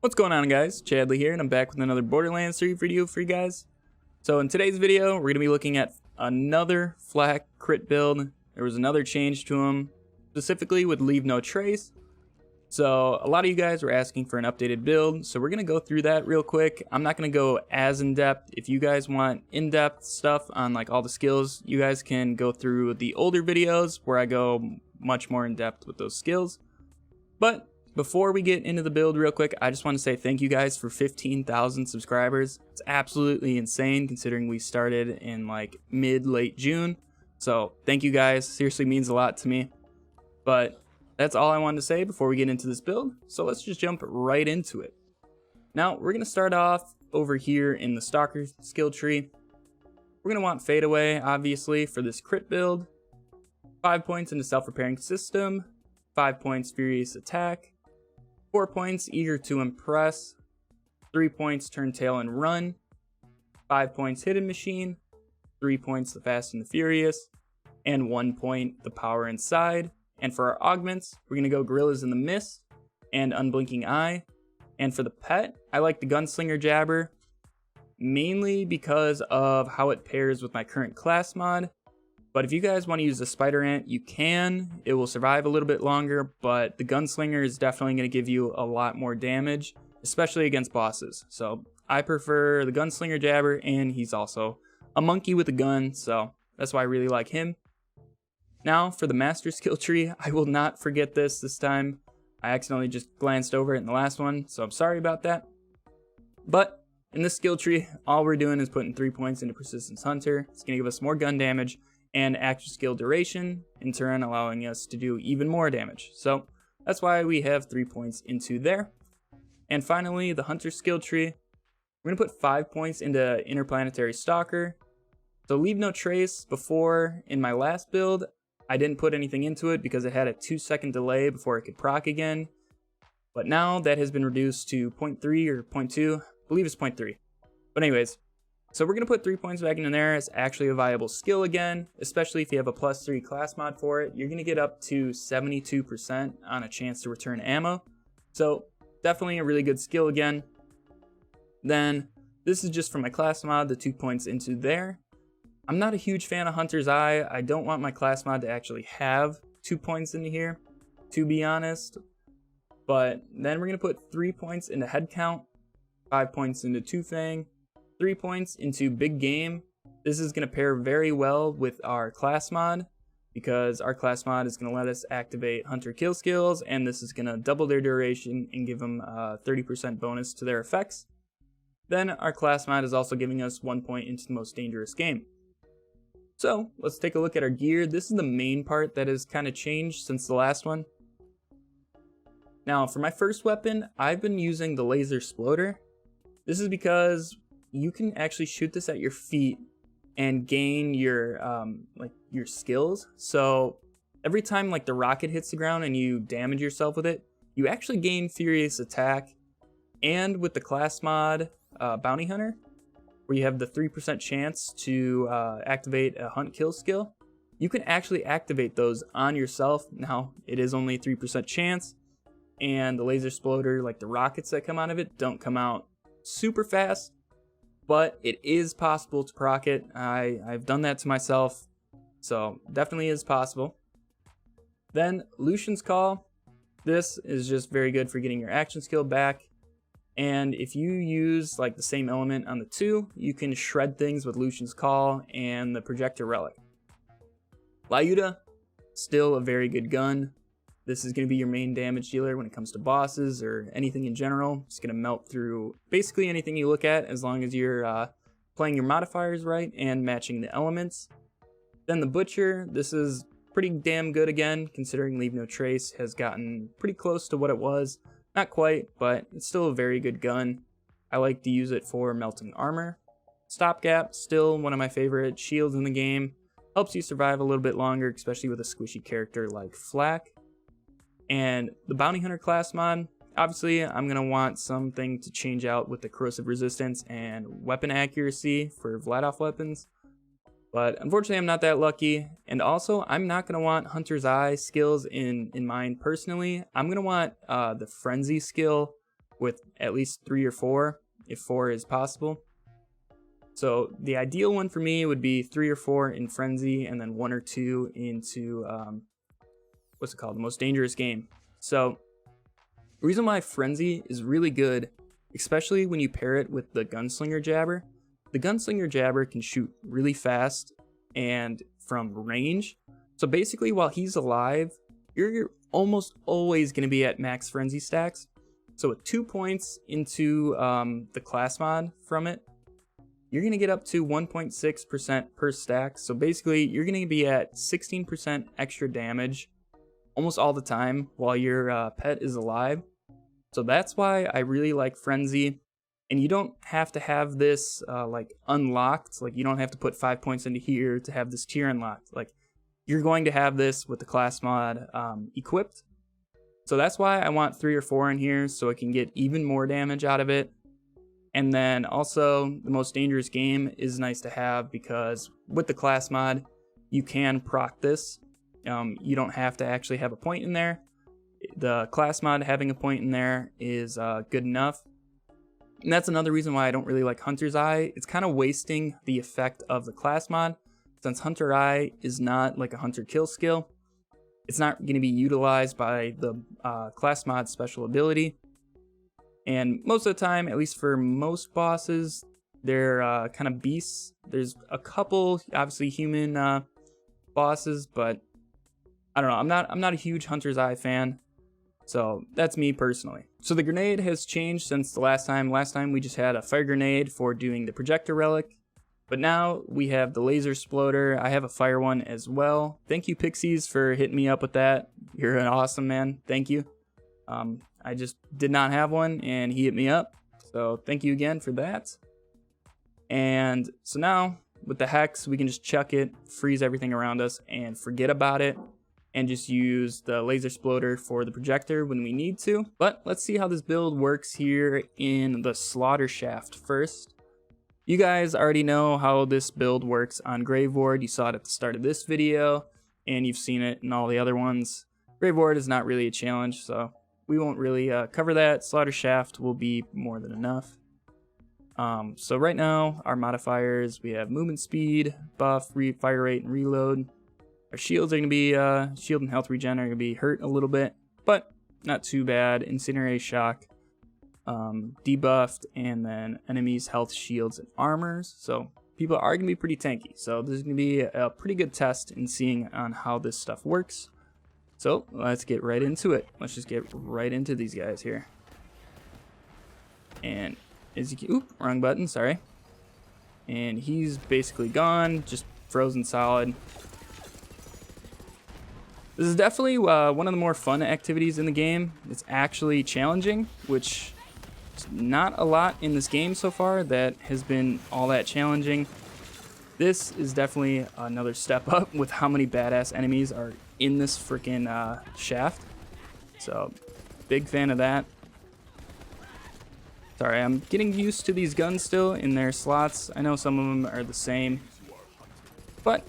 What's going on, guys? Chadley here, and I'm back with another Borderlands 3 video for you guys. So in today's video, we're going to be looking at another Flak Crit build. There was another change to him, specifically with Leave No Trace. So a lot of you guys were asking for an updated build, so we're going to go through that real quick. I'm not going to go as in-depth. If you guys want in-depth stuff on like all the skills, you guys can go through the older videos where I go much more in-depth with those skills. But before we get into the build real quick, I just want to say thank you guys for 15,000 subscribers. It's absolutely insane considering we started in like mid-late June. So thank you guys, seriously means a lot to me. But that's all I wanted to say before we get into this build. So let's just jump right into it. Now we're going to start off over here in the Stalker skill tree. We're going to want Fadeaway, obviously, for this crit build. 5 points into Self-Repairing System. 5 points Furious Attack. 4 points Eager to Impress, 3 points Turn Tail and Run, 5 points Hidden Machine, 3 points The Fast and the Furious, and 1 point The Power Inside. And for our augments, we're going to go Gorillas in the Mist and Unblinking Eye. And for the pet, I like the Gunslinger Jabber, mainly because of how it pairs with my current class mod. But if you guys want to use the Spider Ant, you can. It will survive a little bit longer, but the Gunslinger is definitely going to give you a lot more damage, especially against bosses. So I prefer the Gunslinger Jabber, and he's also a monkey with a gun, so that's why I really like him. Now for the Master skill tree, I will not forget this time. I accidentally just glanced over it in the last one, so I'm sorry about that. But in this skill tree, all we're doing is putting 3 points into Persistence Hunter. It's going to give us more gun damage and active skill duration, in turn allowing us to do even more damage. So that's why we have 3 points into there. And finally, the Hunter skill tree. We're going to put 5 points into Interplanetary Stalker. So Leave No Trace, before, in my last build, I didn't put anything into it because it had a 2-second delay before it could proc again. But now that has been reduced to 0.3 or 0.2. I believe it's 0.3. But anyways, so we're going to put 3 points back in there. It's actually a viable skill again, especially if you have a +3 class mod for it. You're going to get up to 72% on a chance to return ammo. So definitely a really good skill again. Then this is just for my class mod, the 2 points into there. I'm not a huge fan of Hunter's Eye. I don't want my class mod to actually have 2 points into here, to be honest. But then we're going to put 3 points into Head Count, 5 points into Two Fang, 3 points into Big Game. This is going to pair very well with our class mod because our class mod is going to let us activate Hunter kill skills, and this is going to double their duration and give them a 30% bonus to their effects. Then our class mod is also giving us 1 point into the Most Dangerous Game. So let's take a look at our gear. This is the main part that has kind of changed since the last one. Now for my first weapon, I've been using the Laser Sploder. This is because you can actually shoot this at your feet and gain your your skills. So every time like the rocket hits the ground and you damage yourself with it, you actually gain Furious Attack. And with the class mod Bounty Hunter, where you have the 3% chance to activate a hunt kill skill, you can actually activate those on yourself. Now it is only a 3% chance, and the Laser Sploder, like the rockets that come out of it, don't come out super fast. But it is possible to proc it. I've done that to myself, so definitely is possible. Then Lucian's Call. This is just very good for getting your action skill back. And if you use like the same element on the two, you can shred things with Lucian's Call and the Projector Relic. Lyuda, still a very good gun. This is going to be your main damage dealer when it comes to bosses or anything in general. It's going to melt through basically anything you look at as long as you're playing your modifiers right and matching the elements. Then the Butcher, this is pretty damn good again, considering Leave No Trace has gotten pretty close to what it was. Not quite, but it's still a very good gun. I like to use it for melting armor. Stopgap, still one of my favorite shields in the game. Helps you survive a little bit longer, especially with a squishy character like Flak. And the Bounty Hunter class mod, obviously I'm going to want something to change out with the corrosive resistance and weapon accuracy for Vladoff weapons. But unfortunately I'm not that lucky. And also I'm not going to want Hunter's Eye skills in mine personally. I'm going to want the Frenzy skill with at least 3 or 4, if 4 is possible. So the ideal one for me would be 3 or 4 in Frenzy, and then 1 or 2 into, what's it called? The Most Dangerous Game. So the reason why Frenzy is really good, especially when you pair it with the Gunslinger Jabber, the Gunslinger Jabber can shoot really fast and from range. So basically while he's alive, you're almost always going to be at max Frenzy stacks. So with 2 points into the class mod from it, you're going to get up to 1.6% per stack. So basically you're going to be at 16% extra damage almost all the time while your pet is alive. So that's why I really like Frenzy. And you don't have to have this like unlocked. Like you don't have to put 5 points into here to have this tier unlocked. Like you're going to have this with the class mod equipped. So that's why I want 3 or 4 in here, so I can get even more damage out of it. And then also the Most Dangerous Game is nice to have because with the class mod, you can proc this. You don't have to actually have a point in there. The class mod having a point in there is good enough. And that's another reason why I don't really like Hunter's Eye. It's kind of wasting the effect of the class mod, since Hunter Eye is not like a hunter kill skill. It's not going to be utilized by the class mod special ability. And most of the time, at least for most bosses, they're kind of beasts. There's a couple, obviously, human bosses, but I don't know. I'm not a huge Hunter's Eye fan. So that's me personally. So the grenade has changed since the last time. Last time we just had a fire grenade for doing the projector relic. But now we have the laser exploder. I have a fire one as well. Thank you, Pixies, for hitting me up with that. You're an awesome man. Thank you. I just did not have one and he hit me up. So thank you again for that. And so now with the hex, we can just chuck it, freeze everything around us and forget about it. And just use the laser exploder for the projector when we need to. But let's see how this build works here in the slaughter shaft first. You guys already know how this build works on Grave Ward. You saw it at the start of this video, and you've seen it in all the other ones. Grave Ward is not really a challenge, so we won't really cover that. Slaughter shaft will be more than enough. So right now, our modifiers, we have movement speed, buff, fire rate, and reload. Our shields are going to be, shield and health regen are going to be hurt a little bit, but not too bad. Incinerate shock, debuffed, and then enemies' health, shields, and armors. So people are going to be pretty tanky. So this is going to be a pretty good test in seeing on how this stuff works. So let's get right into it. Let's just get right into these guys here. And as you can, oop, wrong button, sorry. And he's basically gone, just frozen solid. This is definitely one of the more fun activities in the game. It's actually challenging, which is not a lot in this game so far that has been all that challenging. This is definitely another step up with how many badass enemies are in this freaking shaft. So, big fan of that. Sorry, I'm getting used to these guns still in their slots. I know some of them are the same, but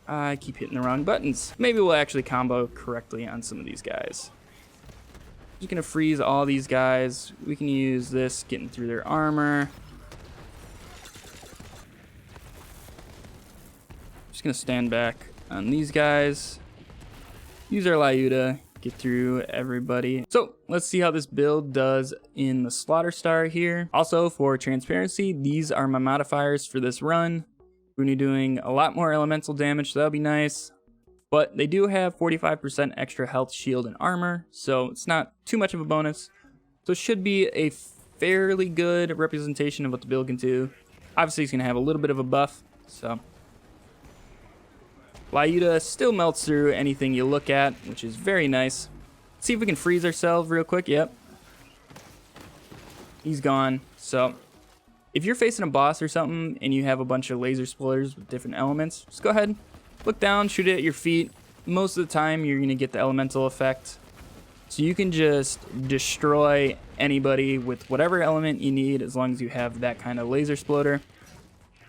I keep hitting the wrong buttons. Maybe we'll actually combo correctly on some of these guys. Just gonna freeze all these guys. We can use this, getting through their armor. Just gonna stand back on these guys. Use our Lyuda, get through everybody. So let's see how this build does in the Slaughter Star here. Also, for transparency, these are my modifiers for this run. We're going to be doing a lot more elemental damage, so that'll be nice. But they do have 45% extra health, shield, and armor, so it's not too much of a bonus. So it should be a fairly good representation of what the build can do. Obviously, it's going to have a little bit of a buff, so. Lyuda still melts through anything you look at, which is very nice. Let's see if we can freeze ourselves real quick. Yep. He's gone, so. If you're facing a boss or something and you have a bunch of laser splitters with different elements, just go ahead, look down, shoot it at your feet. Most of the time, you're going to get the elemental effect. So you can just destroy anybody with whatever element you need as long as you have that kind of laser splitter.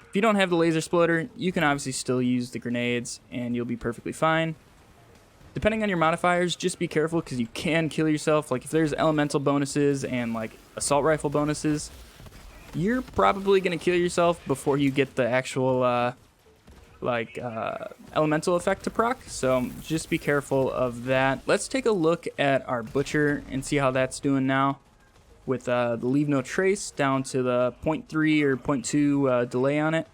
If you don't have the laser splitter, you can obviously still use the grenades and you'll be perfectly fine. Depending on your modifiers, just be careful because you can kill yourself. Like if there's elemental bonuses and like assault rifle bonuses, you're probably going to kill yourself before you get the actual elemental effect to proc. So just be careful of that. Let's take a look at our butcher and see how that's doing now with the leave no trace down to the 0.3 or 0.2 delay on it.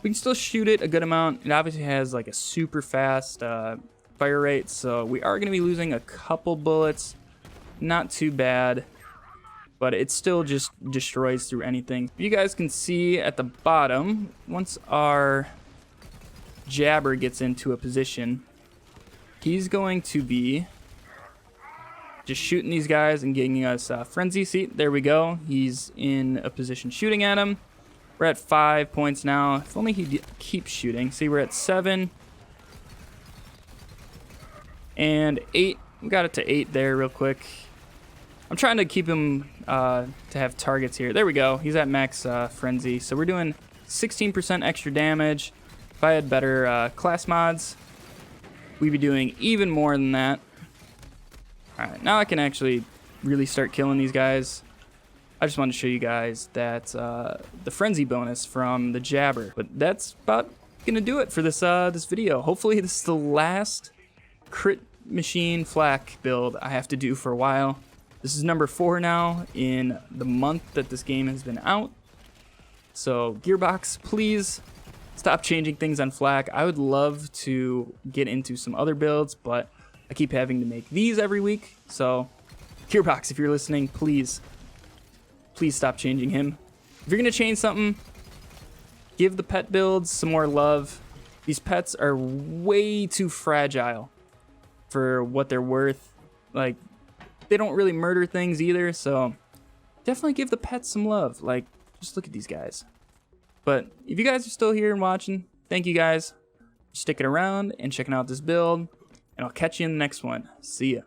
We can still shoot it a good amount. It obviously has like a super fast fire rate, so we are going to be losing a couple bullets. Not too bad, but it still just destroys through anything. You guys can see at the bottom, once our jabber gets into a position, he's going to be just shooting these guys and getting us frenzy. See, there we go. He's in a position shooting at him. We're at 5 points now. If only he keeps shooting. See, we're at 7 and 8. We got it to 8 there real quick. I'm trying to keep him to have targets here. There we go. He's at max frenzy. So we're doing 16% extra damage. If I had better class mods, we'd be doing even more than that. All right, now I can actually really start killing these guys. I just wanted to show you guys that the frenzy bonus from the jabber. But that's about gonna do it for this this video. Hopefully this is the last crit machine flak build I have to do for a while. This is number 4 now in the month that this game has been out. So Gearbox, please stop changing things on flak. I would love to get into some other builds, but I keep having to make these every week. So Gearbox, if you're listening, please stop changing him. If you're gonna change something, give the pet builds some more love. These pets are way too fragile for what they're worth. Like, they don't really murder things either, so definitely give the pets some love. Like, just look at these guys. But if you guys are still here and watching, thank you guys for sticking around and checking out this build, and I'll catch you in the next one. See ya.